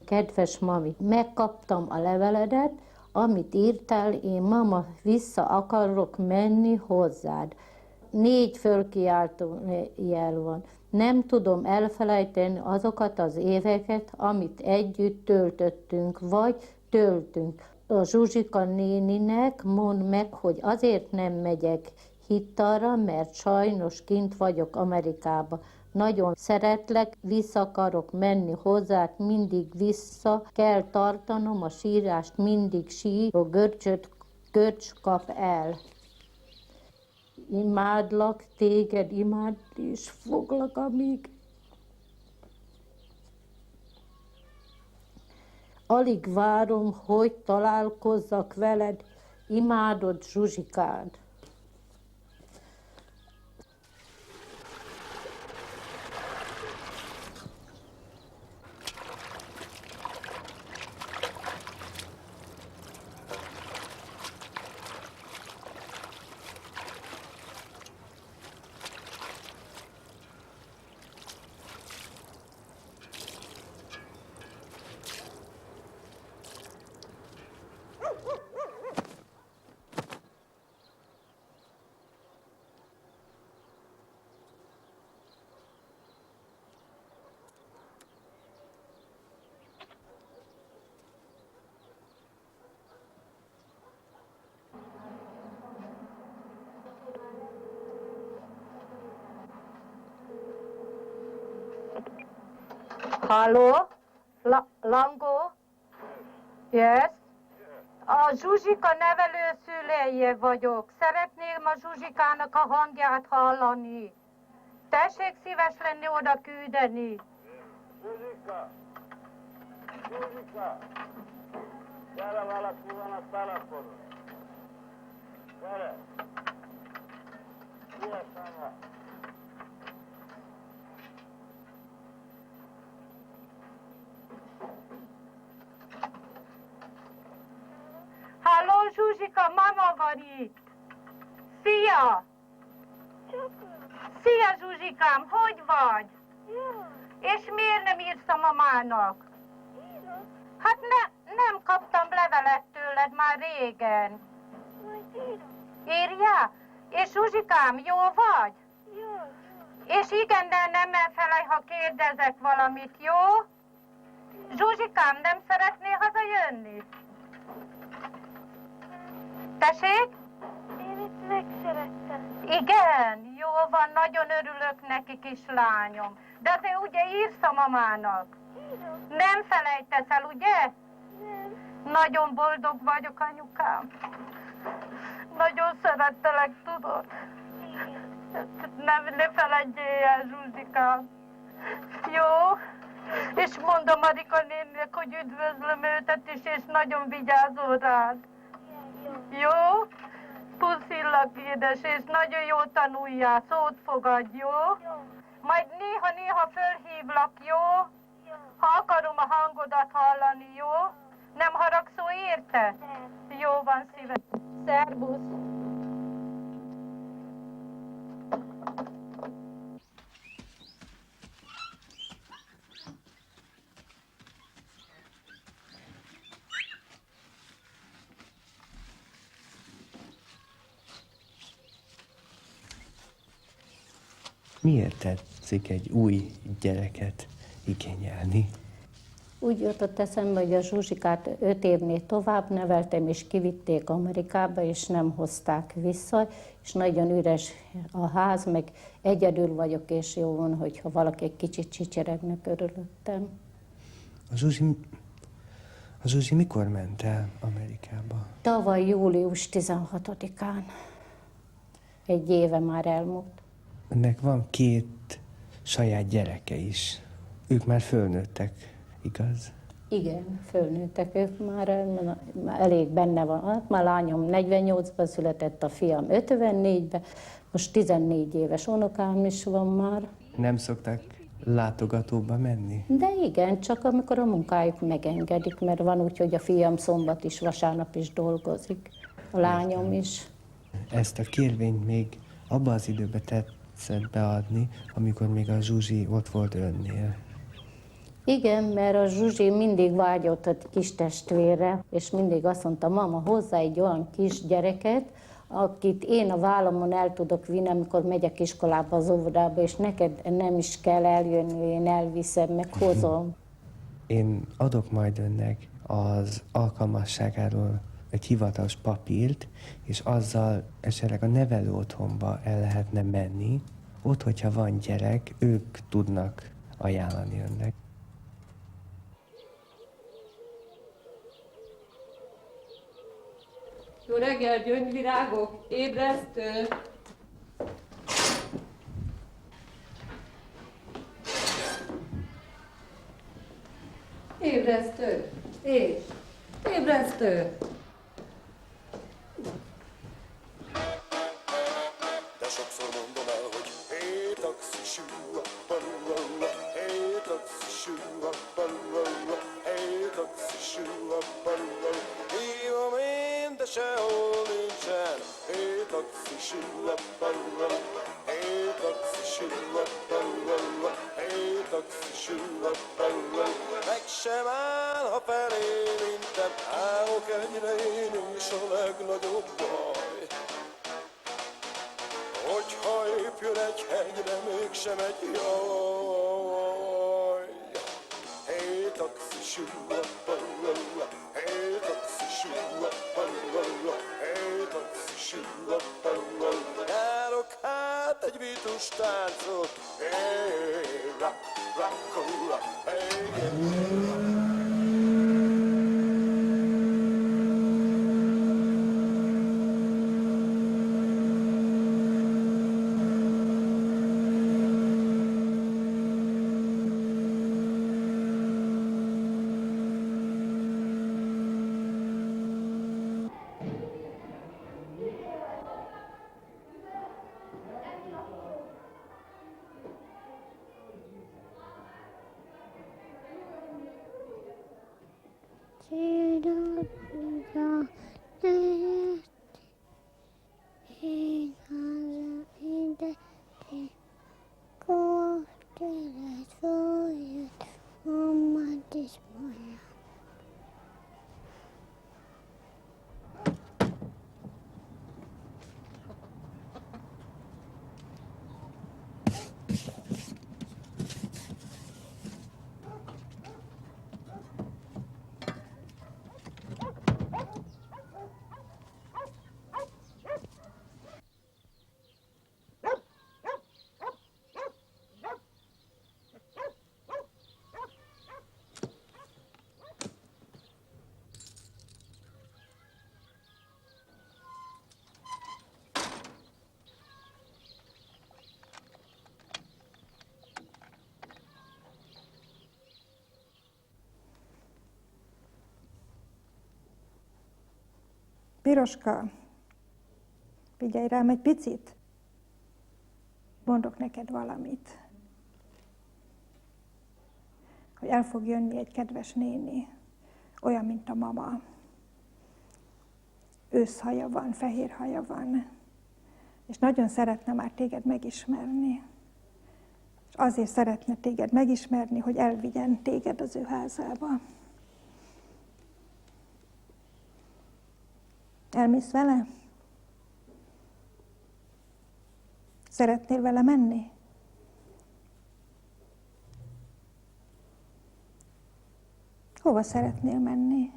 kedves mami, megkaptam a leveledet, amit írtál, én mama vissza akarok menni hozzád. 4 fölkiáltó jel van. Nem tudom elfelejteni azokat az éveket, amit együtt töltöttünk, vagy töltünk. A Zsuzsika néninek mondd meg, hogy azért nem megyek hittalra, mert sajnos kint vagyok Amerikában. Nagyon szeretlek, vissza akarok menni hozzád, mindig vissza kell tartanom a sírást, mindig sír, a görcs kap el. Imádlak téged, imádni is foglak, amíg alig várom, hogy találkozzak veled, imádod Zsuzsikád. Halló? Langó? Yes? A Zsuzsika nevelőszülője vagyok. Szeretném a Zsuzsikának a hangját hallani. Tessék szíves lenni oda küldeni. Zsuzsika! Zsuzsika! Gyere, valaki van a telefonon. Gyere! Szívesen van. Halló, Zsuzsika, mama van itt. Szia! Szia, Zsuzsikám, hogy vagy? Jó. És miért nem írsz a mamának? Írok. Hát nem kaptam levelet tőled már régen. Majd írok. Írjál? És Zsuzsikám, jó vagy? Jó. És igen, de nem felej, ha kérdezek valamit, jó? Zsuzsikám, nem szeretnél hazajönni? Tessék? Én itt megszerettem. Igen, jó van, nagyon örülök neki, kislányom. De azért ugye írsz a mamának? Írok. Nem felejtesz el, ugye? Nem. Nagyon boldog vagyok, anyukám. Nagyon szerettelek, tudod? Igen. Ne feledjél el, Zsuzsikám. Jó? És mondom Marika néninek, hogy üdvözlöm őtet is, és nagyon vigyázol rád. Jó. Jó? Puszillak, édes, és nagyon jól tanuljál, szót fogadj, jó? Jó. Majd néha fölhívlak, jó? Jó. Ha akarom a hangodat hallani, jó? Nem haragszol, érte? Nem. Jó van, szívem. Szerbusz! Miért tetszik egy új gyereket igényelni? Úgy jutott eszembe, hogy a Zsuzsikát 5 évnél tovább neveltem, és kivitték Amerikába, és nem hozták vissza, és nagyon üres a ház, meg egyedül vagyok, és jó van, hogyha valaki egy kicsit csicseregne körülöttem. A Zsuzsi mikor ment el Amerikába? Tavaly július 16-án. Egy éve már elmúlt. Ennek van 2 saját gyereke is. Ők már fölnőttek, igaz? Igen, fölnőttek ők már elég benne van. Hát már lányom 48-ban született, a fiam 54-ben, most 14 éves unokám is van már. Nem szoktak látogatóba menni? De igen, csak amikor a munkájuk megengedik, mert van úgy, hogy a fiam szombat is, vasárnap is dolgozik, a lányom is. Ezt a kérvényt még abban az időben tetszett beadni, amikor még a Zsuzsi ott volt önnél. Igen, mert a Zsuzsi mindig vágyott a kis testvérre, és mindig azt mondta, mama, hozzá egy olyan kis gyereket, akit én a vállamon el tudok vinni, amikor megyek iskolába, az óvodába, és neked nem is kell eljönni, én elviszem, meg hozom. Én adok majd önnek az alkalmasságáról egy hivatalos papírt, és azzal esetleg a nevelő otthonba el lehetne menni. Ott, hogyha van gyerek, ők tudnak ajánlani önnek. Jó reggel, gyöngyvirágok, ébresztő! Ébresztő! Ébresztő! De sokszor mondom el, hogy hé, taxis, balula, hé, taxis, balula, hé, taxis, balula. Hívom én, de sehol nincsen. Hé, taxis, balula, hé, taxis, balula, hé, taxis, balula. Meg sem áll, ha felé mintem, állok egyre én is a legnagyobb baj. Hogyha épp jön egy hegyre, mégsem egy jaj. Hey, taxis, balula, hey, taxis, balula, hey, taxis, balula. Járok hát egy vitus táncot, hey, rock, hey, Piroska, figyelj rám egy picit. Mondok neked valamit. Hogy el fog jönni egy kedves néni, olyan, mint a mama. Őszhaja van, fehér haja van, és nagyon szeretne már téged megismerni. És azért szeretne téged megismerni, hogy elvigyen téged az ő házába. Elmész vele? Szeretnél vele menni? Hova szeretnél menni?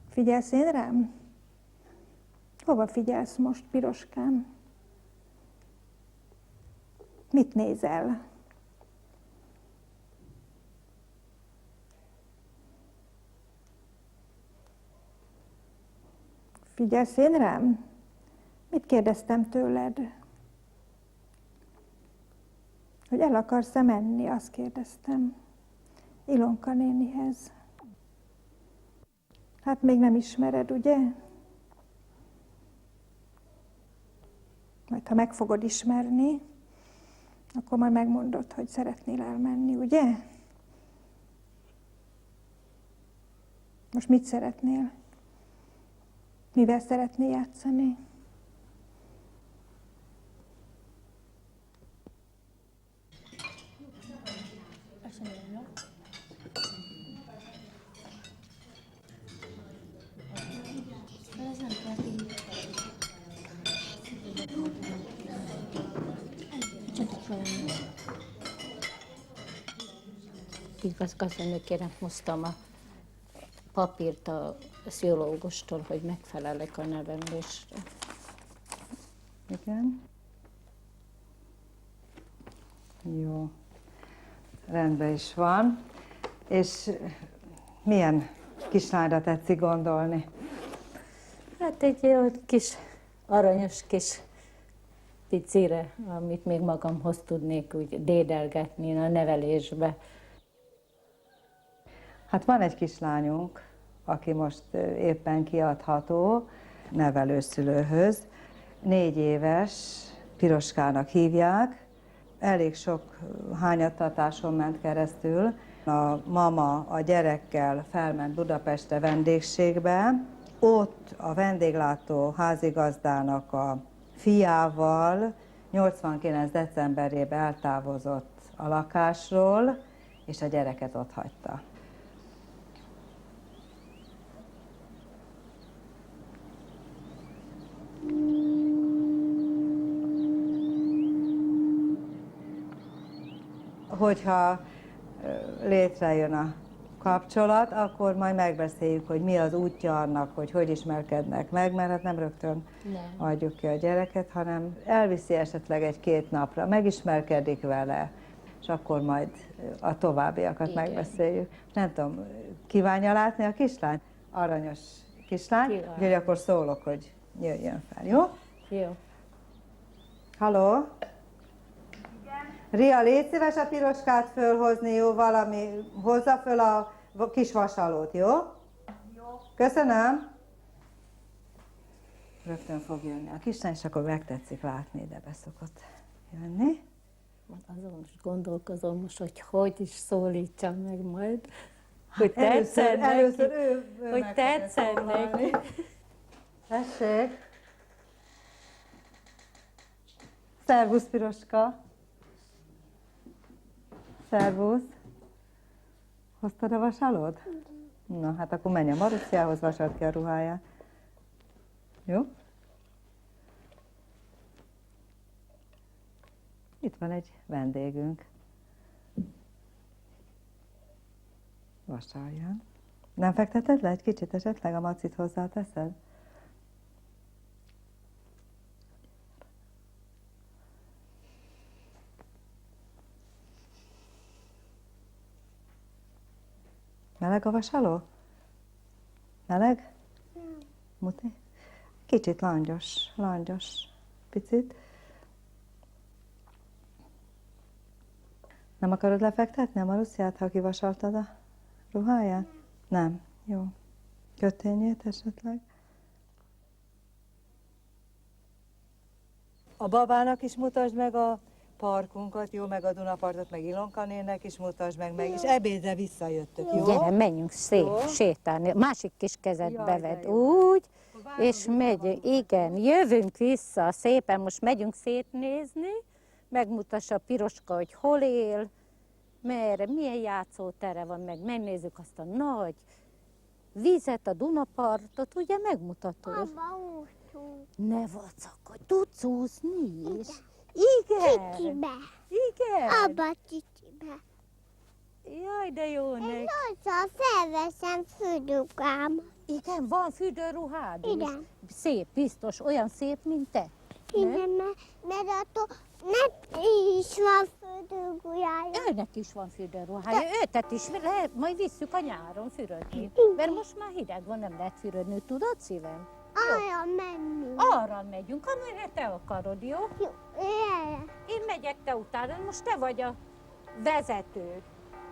Figyelsz én rám? Hova figyelsz most, piroskám? Mit nézel? Figyelsz én rám? Mit kérdeztem tőled? Hogy el akarsz-e menni, azt kérdeztem. Ilonka nénihez. Hát még nem ismered, ugye? Majd ha meg fogod ismerni, akkor majd megmondod, hogy szeretnél elmenni, ugye? Most mit szeretnél? Mivel szeretnél játszani? igazgatónőkének hoztam a papírt a pszichológustól, hogy megfelelek a nevelésre. Igen. Jó. Rendben is van. És milyen kislányra tetszik gondolni? Hát egy olyan kis, aranyos kis picire, amit még magamhoz tudnék úgy dédelgetni a nevelésbe. Hát van egy kislányunk, aki most éppen kiadható nevelőszülőhöz. 4 éves, Piroskának hívják. Elég sok hányattatáson ment keresztül. A mama a gyerekkel felment Budapestre vendégségbe. Ott a vendéglátó házigazdának a fiával 89. decemberében eltávozott a lakásról, és a gyereket ott hagyta. Hogyha létrejön a kapcsolat, akkor majd megbeszéljük, hogy mi az útja annak, hogy ismerkednek meg, mert hát nem rögtön adjuk ki a gyereket, hanem elviszi esetleg 1-2 napra, megismerkedik vele, és akkor majd a továbbiakat megbeszéljük. Nem tudom, kívánja látni a kislányt? Aranyos kislány, úgyhogy akkor szólok, hogy jöjjön fel, jó? Jó. Halló? Ria, légy szíves a Piroskát fölhozni, jó, valami, hozza föl a kis vasalót, jó? Jó. Köszönöm. Rögtön fog jönni a kislány, és akkor megtetszik látni, de beszokott jönni. Azon is gondolkozom most, hogy is szólítsam meg majd, hogy tetszen neki. Először ő hogy tetszen neki. Tessék. Szervusz, Piroska. Szervusz. Hoztad a vasalót? Na, hát akkor menj a Marussziához, vasald ki a ruháját. Jó? Itt van egy vendégünk. Vasaljan. Nem fekteted le egy kicsit esetleg, a macit hozzáteszed? Meleg a vasaló? Meleg? Nem. Muti? Kicsit langyos, picit. Nem akarod lefektetni a Marussziát, ha kivasaltad a ruháját? Nem. Jó. Kötényét esetleg? A babának is mutasd meg a parkunkat, jó, meg a Dunapartot, meg Ilonka-nének is mutasd meg, és ebédre visszajöttök, jó? Gyere, menjünk sétálni. Másik kis kezet beved úgy, és megyünk. Igen, jövünk vissza szépen, most megyünk szétnézni, megmutassa a Piroska, hogy hol él, merre, milyen játszótere van, meg megnézzük azt a nagy vizet, a Dunapartot, ugye megmutatod? Abba úszunk. Ne vacakodj, tudsz úszni is? Igen. Cicibe. Igen. Abba a cicibe. Jaj, de jó neki. Én azzal felveszem fürdőkám. Igen, van fürdőruhád is? Igen. Szép, biztos, olyan szép, mint te. Igen, mert attól neki is van fürdőruhája. Őnek is van fürdőruhája, őtet is lehet, majd visszük a nyáron fürödni. Mert most már hideg van, nem lehet fürödni, tudod szívem? Arra menni. Arra megyünk, amire te akarod, jó? Jó, erre. Én megyek te utána, most te vagy a vezető,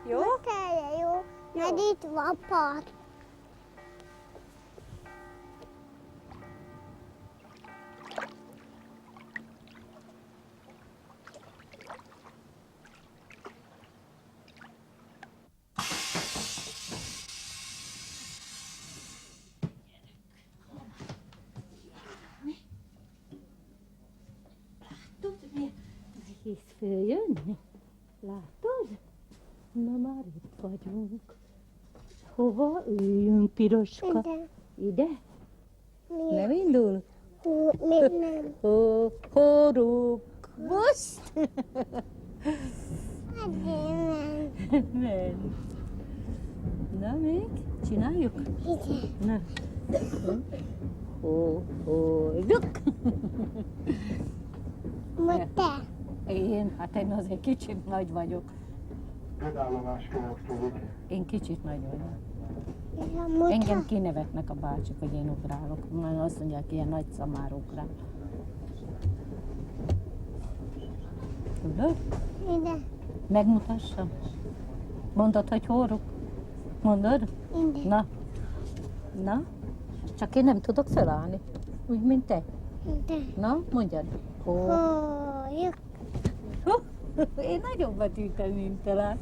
jó? Erre jó, mert itt van part. Nehéz följönni. Látod? Na már itt vagyunk. Hova üljünk, Piroska? Ide. Ide? Miért? Nem indul? Még nem. Horog. Most? Menj. Na még? Csináljuk? Igen. Na. Luk! Most te. Hát én azért kicsit nagy vagyok. Megállomás következik. Én kicsit nagy vagyok. Most Engem kinevetnek a bácsik, hogy én ugrálok. Már azt mondják, ilyen nagy szamár ugrál. Tudod? ide. Megmutassam? Mondod, hogy hol? Mondod? Ide. Na. Na? Csak én nem tudok felállni. Úgy, mint te. Ide. Na, mondjad. Hol? Hol? Én nagyobbat ütem, mint te lát.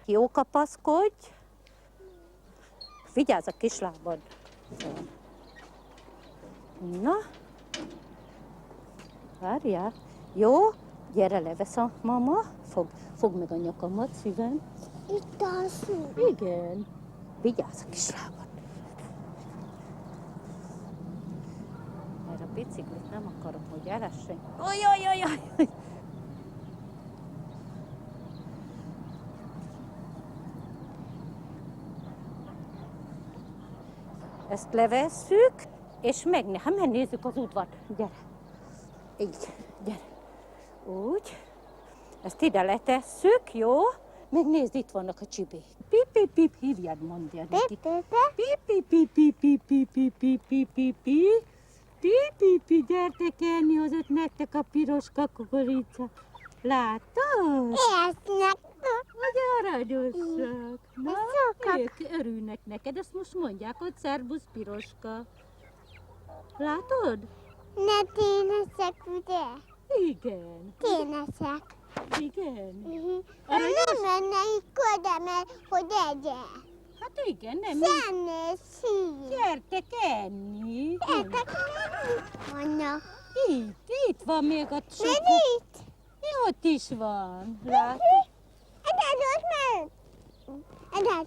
Jó kapaszkodj. Vigyázz a kislábad. Na. Várjál. Jó, gyere, levesz a mama. Fogd meg a nyakamat, szívem. Itt alszunk. Igen. Vigyázz a kislábad. Erre a biciklit nem akarom, hogy elessen. Ojjajjajjaj! Ezt levesszük, és megnézzük az udvart. Gyere. Így, gyere. Úgy. Ezt ide letesszük, jó? Megnézd, itt vannak a csibék. Pip, pip, pip, hívjad, mondjad neki. Pip, pip, pip, pip, pip, pip, pip, pip, pip, pip, pip. Pip, pip, pip, gyertek enni, hozott nektek a piroska kukorica. Látod? Észnek. Hogy aranyosak. Na, Sokat. ők örülnek neked, ezt most mondják, hogy szervusz piroska. Látod? Ne ténesek, ugye? Igen. Ténesek. Igen. Nem mennek oda, mert hogy egye. Hát igen, nem. Szemnél szív. Gyertek enni. Értek, vannak. Itt van még a Mert sok. itt. Ott is van. Látod? Edad, ott mert. Edad,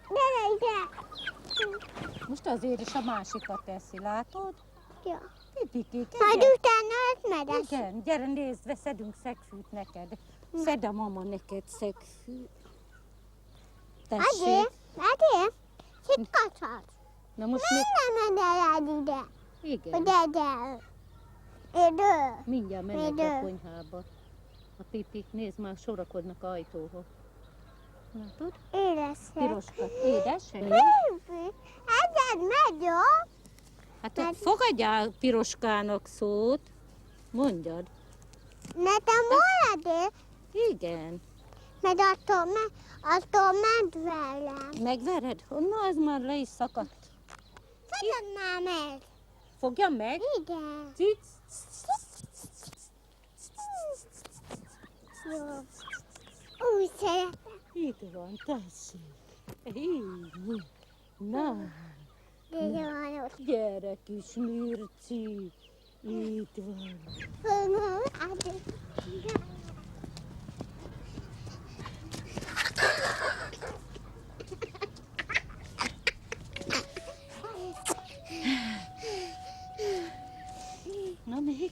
gyere ide. Most azért is a másikat teszi, látod? Ja. Pipikik, Majd igen. utána ötmedes. Igen, gyere nézd, szedünk szegfűt neked. Szed a mama neked szegfűt. Tessék. Adé, itt kacsasz. Na most még... Nem menj ide, Igen. hogy egye. Idő. Mindjárt mennek Idő. a konyhába. A pipik, nézd már, sorakodnak ajtóhoz. Látod? Éleszek. Piroska, édes? Edad megy, jó? Hát fogadjál piroskának szót. Mondjad. Nekem maradék, Igen. mert attól ment velem. Megvered? Na, az már le is szakadt. Fogad már meg. Fogja meg? Igen. Cic. Jó. Úgy szeretem. Itt van, tessék. Így. Na, De jó van ott. gyere kis Mirci. Itt van. Adé. Na még?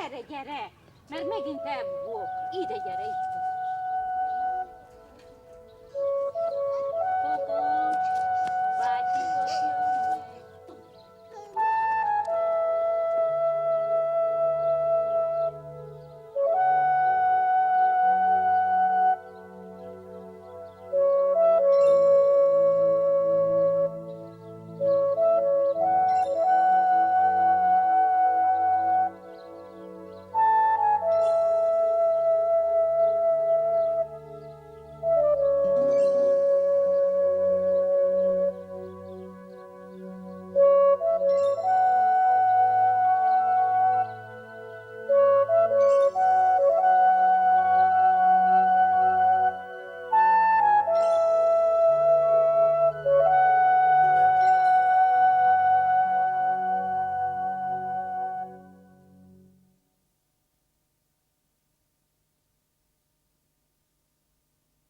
Erre gyere, mert megint elbúgok. Ide gyere, itt.